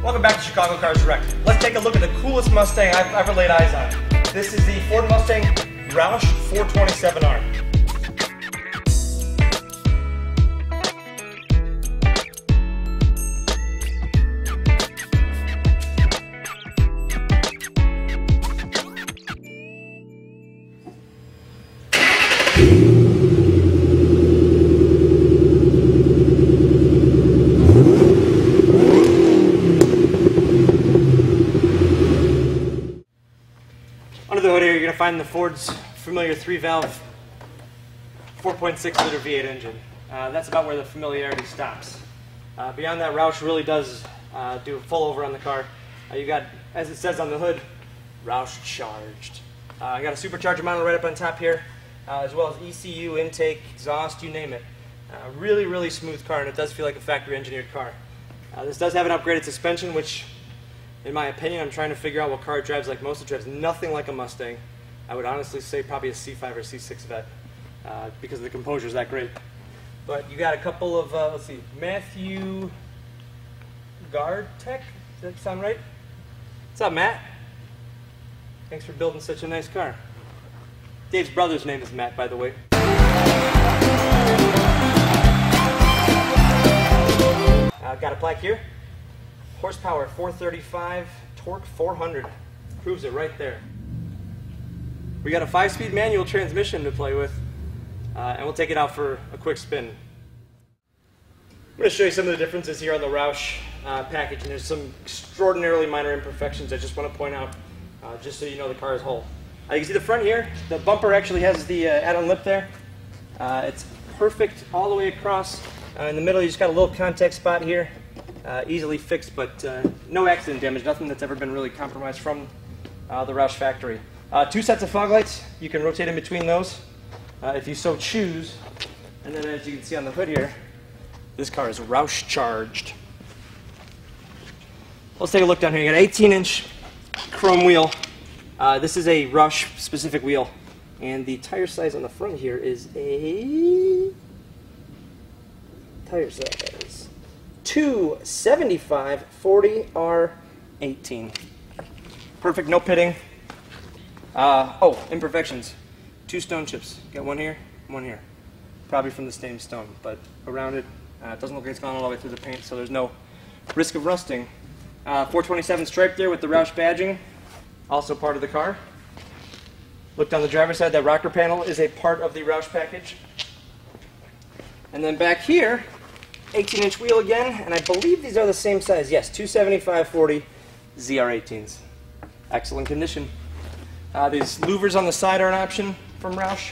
Welcome back to Chicago Cars Direct. Let's take a look at the coolest Mustang I've ever laid eyes on. This is the Ford Mustang Roush 427R. Under the hood here, you're going to find the Ford's familiar 3-valve 4.6-liter V8 engine. That's about where the familiarity stops. Beyond that, Roush really does do a full over on the car. You got, as it says on the hood, Roush charged. You got a supercharger mounted right up on top here, as well as ECU, intake, exhaust, you name it. Really, really smooth car, and it does feel like a factory engineered car. This does have an upgraded suspension, which, in my opinion, I'm trying to figure out what car it drives like most. It drives nothing like a Mustang. I would honestly say probably a C5 or C6 Vet because the composure is that great. But you got a couple of, let's see, Matthew Gardtech, does that sound right? What's up, Matt? Thanks for building such a nice car. Dave's brother's name is Matt, by the way. Got a plaque here. Horsepower 435, torque 400. Proves it right there. We got a 5-speed manual transmission to play with, and we'll take it out for a quick spin. I'm going to show you some of the differences here on the Roush package, and there's some extraordinarily minor imperfections I just want to point out, just so you know the car is whole. You can see the front here, the bumper actually has the add-on lip there. It's perfect all the way across. In the middle, you just got a little contact spot here. Easily fixed, but no accident damage, nothing that's ever been really compromised from the Roush factory. 2 sets of fog lights, you can rotate in between those if you so choose. And then as you can see on the hood here, this car is Roush charged. Let's take a look down here. You got an 18-inch chrome wheel. This is a Roush specific wheel, and the tire size on the front here is a tire size 275/40R18. Perfect, no pitting. Oh, imperfections. 2 stone chips. Got one here, one here. Probably from the same stone, but around it, it doesn't look like it's gone all the way through the paint, so there's no risk of rusting. 427 stripe there with the Roush badging, also part of the car. Look down the driver's side, that rocker panel is a part of the Roush package. And then back here, 18-inch wheel again, and I believe these are the same size. Yes, 275/40 ZR18s. Excellent condition. These louvers on the side are an option from Roush.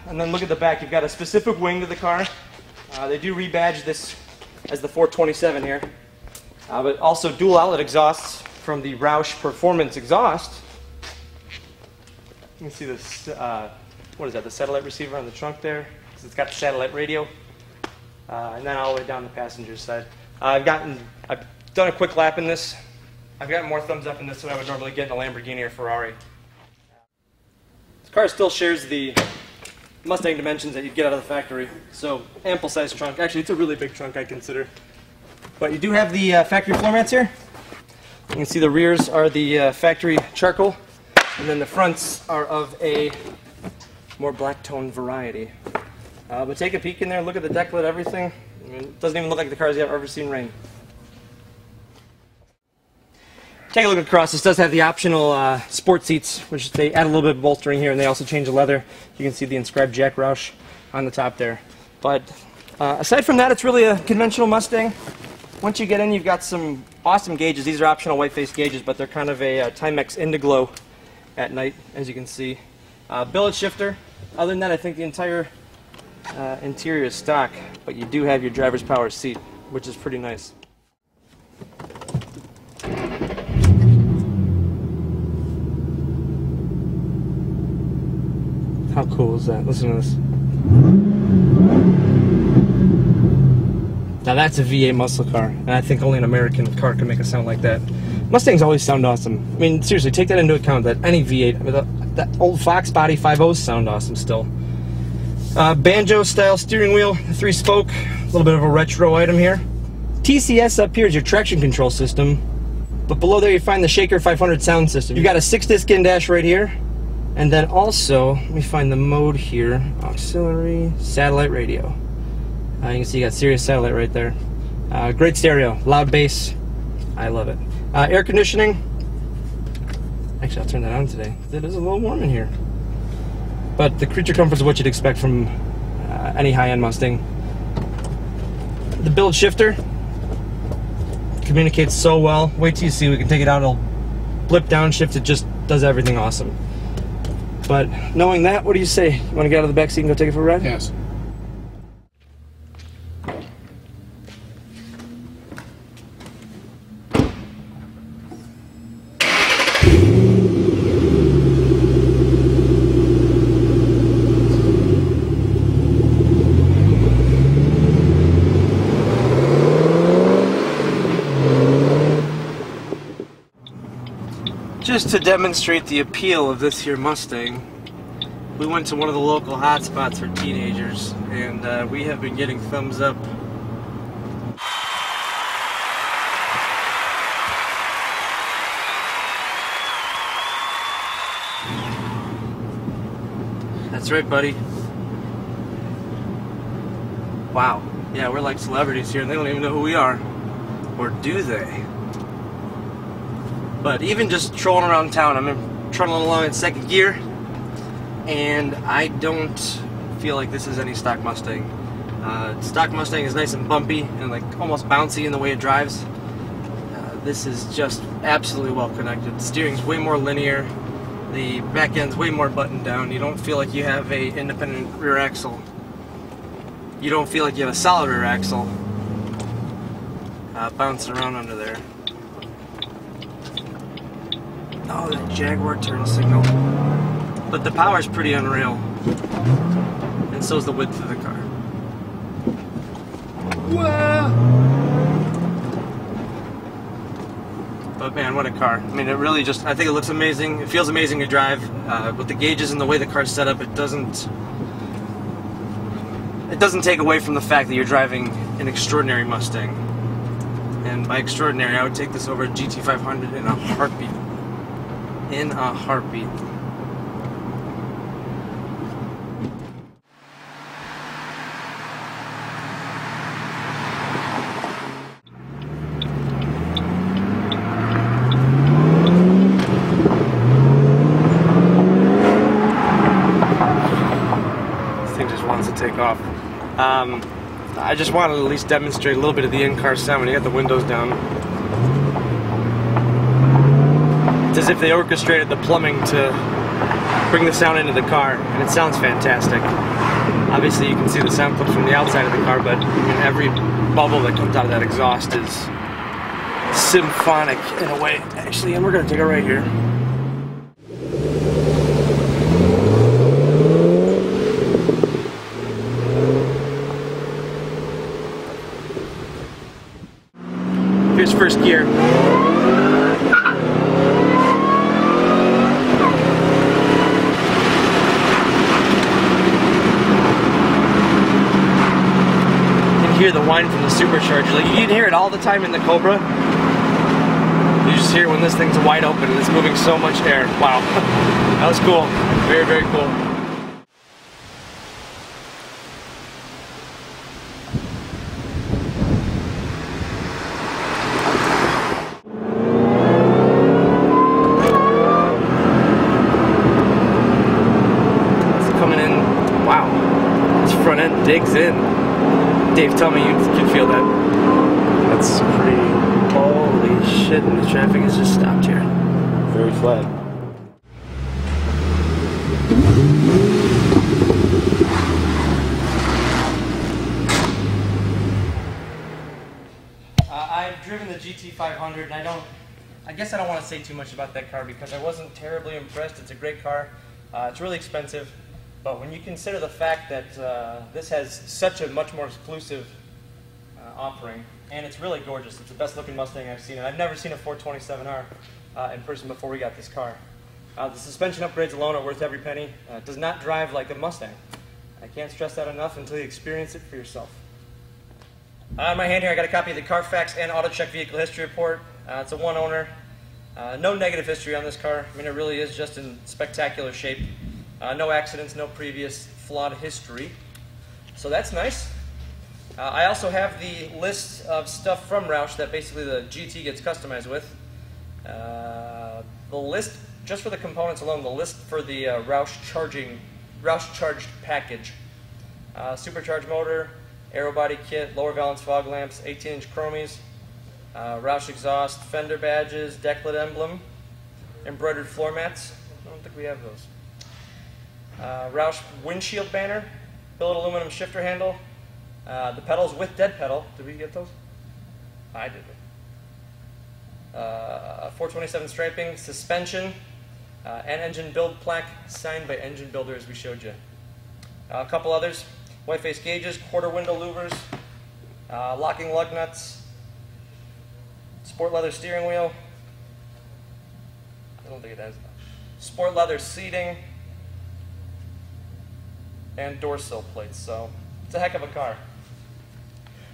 And then look at the back. You've got a specific wing to the car. They do rebadge this as the 427 here, but also dual outlet exhausts from the Roush Performance exhaust. You can see this. What is that? The satellite receiver on the trunk there. It's got the satellite radio. And then all the way down the passenger side. I've done a quick lap in this. I've gotten more thumbs up in this than I would normally get in a Lamborghini or Ferrari. This car still shares the Mustang dimensions that you'd get out of the factory. So ample sized trunk. Actually, it's a really big trunk, I consider. But you do have the factory floor mats here. You can see the rears are the factory charcoal, and then the fronts are of a more black tone variety. But take a peek in there, look at the deck lid, everything. I mean, it doesn't even look like the cars you've ever seen rain. Take a look across. This does have the optional sport seats, which they add a little bit of bolstering here, and they also change the leather. You can see the inscribed Jack Roush on the top there. But aside from that, it's really a conventional Mustang. Once you get in, you've got some awesome gauges. These are optional white face gauges, but they're kind of a Timex Indiglo at night, as you can see. Billet shifter. Other than that, I think the entire interior is stock, but you do have your driver's power seat, which is pretty nice. How cool is that? Listen to this. Now that's a V8 muscle car, and I think only an American car can make a sound like that. Mustangs always sound awesome. I mean, seriously, take that into account, that any V8, I mean, that old Fox body 5.0s sound awesome still. Banjo style steering wheel, 3-spoke, a little bit of a retro item here. TCS up here is your traction control system, but below there you find the Shaker 500 sound system. You got a 6-disc in-dash right here, and then also, let me find the mode here, auxiliary, satellite radio. You can see you got Sirius satellite right there. Great stereo, loud bass, I love it. Air conditioning, actually I'll turn that on today. It is a little warm in here. But the creature comfort is what you'd expect from any high-end Mustang. The bilge shifter communicates so well. Wait till you see, we can take it out, it'll blip downshift, it just does everything awesome. But knowing that, what do you say? You want to get out of the back seat and go take it for a ride? Yes. Just to demonstrate the appeal of this here Mustang, we went to one of the local hotspots for teenagers, and we have been getting thumbs up. That's right, buddy. Wow. Yeah, we're like celebrities here, and they don't even know who we are. Or do they? But even just trolling around town, I'm trundling along in second gear, and I don't feel like this is any stock Mustang. Stock Mustang is nice and bumpy and like almost bouncy in the way it drives. This is just absolutely well connected. The steering's way more linear. The back end's way more buttoned down. You don't feel like you have a independent rear axle. You don't feel like you have a solid rear axle bouncing around under there. Oh, that Jaguar turn signal. But the power's pretty unreal. And so's the width of the car. Whoa! But man, what a car. I mean, it really just, I think it looks amazing. It feels amazing to drive. With the gauges and the way the car's set up, it doesn't take away from the fact that you're driving an extraordinary Mustang. And by extraordinary, I would take this over a GT500 in a heartbeat. In a heartbeat. This thing just wants to take off. I just wanted to at least demonstrate a little bit of the in-car sound when you got the windows down. It's as if they orchestrated the plumbing to bring the sound into the car, and it sounds fantastic. Obviously you can see the sound clips from the outside of the car, but I mean, every bubble that comes out of that exhaust is symphonic in a way. Actually, and we're going to take it right here. Here's first gear. Hear the whine from the supercharger. Like, you can hear it all the time in the Cobra. You just hear it when this thing's wide open and it's moving so much air. Wow. That was cool. Very, very cool. It's coming in. Wow. This front end digs in. Dave, tell me you can feel that. That's pretty... Holy shit, and the traffic has just stopped here. Very flat. I've driven the GT500, and I guess I don't want to say too much about that car because I wasn't terribly impressed. It's a great car. It's really expensive. But when you consider the fact that this has such a much more exclusive offering, and it's really gorgeous. It's the best looking Mustang I've seen, and I've never seen a 427R in person before we got this car. The suspension upgrades alone are worth every penny. It does not drive like a Mustang. I can't stress that enough until you experience it for yourself. On my hand here, I got a copy of the Carfax and AutoCheck vehicle history report. It's a one owner. No negative history on this car. I mean, it really is just in spectacular shape. No accidents, no previous flawed history. So that's nice. I also have the list of stuff from Roush that basically the GT gets customized with. The list, just for the components alone, the list for the Roush charged package. Supercharged motor, aero body kit, lower valance fog lamps, 18-inch chromies, Roush exhaust, fender badges, decklet emblem, embroidered floor mats. I don't think we have those. Roush windshield banner, billet aluminum shifter handle, the pedals with dead pedal. Did we get those? I didn't. 427 striping, suspension, and engine build plaque signed by engine builder as we showed you. A couple others. White face gauges, quarter window louvers, locking lug nuts, sport leather steering wheel. I don't think it has that. Sport leather seating, and door sill plates. So it's a heck of a car.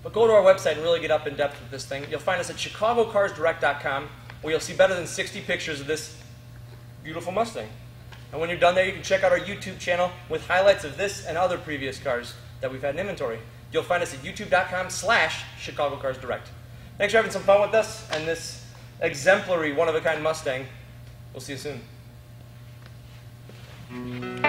But go to our website and really get up in depth with this thing. You'll find us at chicagocarsdirect.com, where you'll see better than 60 pictures of this beautiful Mustang. And when you're done there, you can check out our YouTube channel with highlights of this and other previous cars that we've had in inventory. You'll find us at youtube.com/chicagocarsdirect. Thanks for having some fun with us and this exemplary one-of-a-kind Mustang. We'll see you soon.